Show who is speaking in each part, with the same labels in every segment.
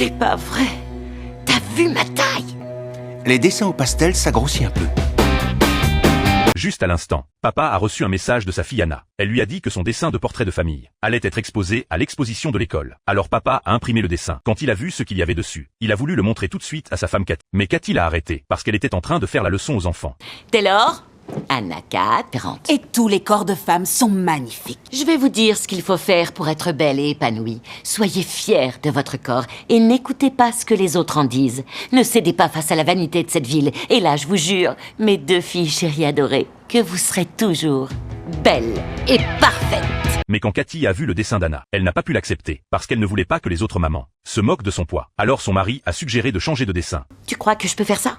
Speaker 1: C'est pas vrai. T'as vu ma taille?
Speaker 2: Les dessins au pastel s'agrossissent un peu.
Speaker 3: Juste à l'instant, papa a reçu un message de sa fille Anna. Elle lui a dit que son dessin de portrait de famille allait être exposé à l'exposition de l'école. Alors papa a imprimé le dessin. Quand il a vu ce qu'il y avait dessus, il a voulu le montrer tout de suite à sa femme Cathy. Mais Cathy l'a arrêté parce qu'elle était en train de faire la leçon aux enfants.
Speaker 1: Taylor, Anna 40.
Speaker 4: Et tous les corps de femmes sont magnifiques.
Speaker 1: Je vais vous dire ce qu'il faut faire pour être belle et épanouie. Soyez fiers de votre corps et n'écoutez pas ce que les autres en disent. Ne cédez pas face à la vanité de cette ville. Et là, je vous jure, mes 2 filles chéries adorées, que vous serez toujours belles et parfaites.
Speaker 3: Mais quand Cathy a vu le dessin d'Anna, elle n'a pas pu l'accepter parce qu'elle ne voulait pas que les autres mamans se moquent de son poids. Alors son mari a suggéré de changer de dessin.
Speaker 1: Tu crois que je peux faire ça?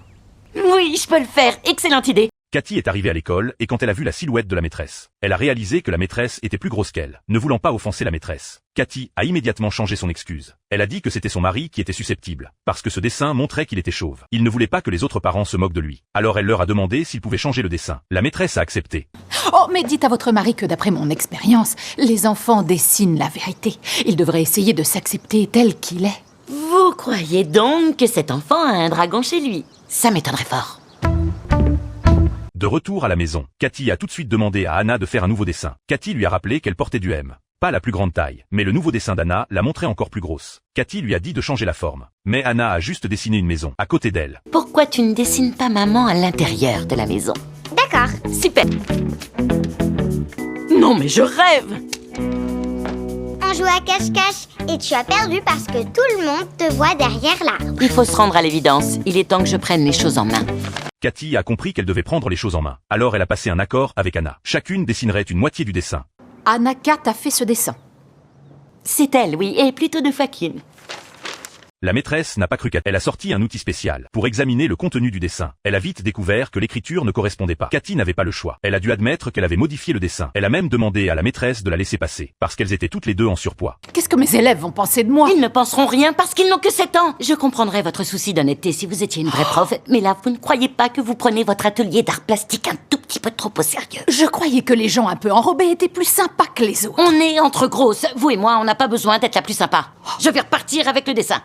Speaker 1: Oui, je peux le faire. Excellente idée.
Speaker 3: Cathy est arrivée à l'école et quand elle a vu la silhouette de la maîtresse, elle a réalisé que la maîtresse était plus grosse qu'elle, ne voulant pas offenser la maîtresse. Cathy a immédiatement changé son excuse. Elle a dit que c'était son mari qui était susceptible, parce que ce dessin montrait qu'il était chauve. Il ne voulait pas que les autres parents se moquent de lui. Alors elle leur a demandé s'ils pouvaient changer le dessin. La maîtresse a accepté.
Speaker 5: Oh, mais dites à votre mari que d'après mon expérience, les enfants dessinent la vérité. Il devrait essayer de s'accepter tel qu'il est.
Speaker 1: Vous croyez donc que cet enfant a un dragon chez lui? Ça m'étonnerait fort.
Speaker 3: De retour à la maison, Cathy a tout de suite demandé à Anna de faire un nouveau dessin. Cathy lui a rappelé qu'elle portait du M. Pas la plus grande taille, mais le nouveau dessin d'Anna l'a montré encore plus grosse. Cathy lui a dit de changer la forme. Mais Anna a juste dessiné une maison, à côté d'elle.
Speaker 1: Pourquoi tu ne dessines pas maman à l'intérieur de la maison?
Speaker 6: D'accord.
Speaker 1: Super. Non mais je rêve.
Speaker 6: On joue à cache-cache et tu as perdu parce que tout le monde te voit derrière l'arbre.
Speaker 1: Il faut se rendre à l'évidence. Il est temps que je prenne les choses en main.
Speaker 3: Cathy a compris qu'elle devait prendre les choses en main. Alors elle a passé un accord avec Anna. Chacune dessinerait une moitié du dessin.
Speaker 5: Anna Kat a fait ce dessin.
Speaker 1: C'est elle, oui, et plutôt de Fakin.
Speaker 3: La maîtresse n'a pas cru qu'elle a sorti un outil spécial pour examiner le contenu du dessin. Elle a vite découvert que l'écriture ne correspondait pas. Cathy n'avait pas le choix. Elle a dû admettre qu'elle avait modifié le dessin. Elle a même demandé à la maîtresse de la laisser passer, parce qu'elles étaient toutes les deux en surpoids.
Speaker 5: Qu'est-ce que mes élèves vont penser de moi?
Speaker 1: Ils ne penseront rien parce qu'ils n'ont que 7 ans. Je comprendrais votre souci d'honnêteté si vous étiez une vraie prof, mais là, vous ne croyez pas que vous prenez votre atelier d'art plastique un tout petit peu trop au sérieux.
Speaker 5: Je croyais que les gens un peu enrobés étaient plus sympas que les autres.
Speaker 1: On est entre grosses. Vous et moi, on n'a pas besoin d'être la plus sympa. Je vais repartir avec le dessin.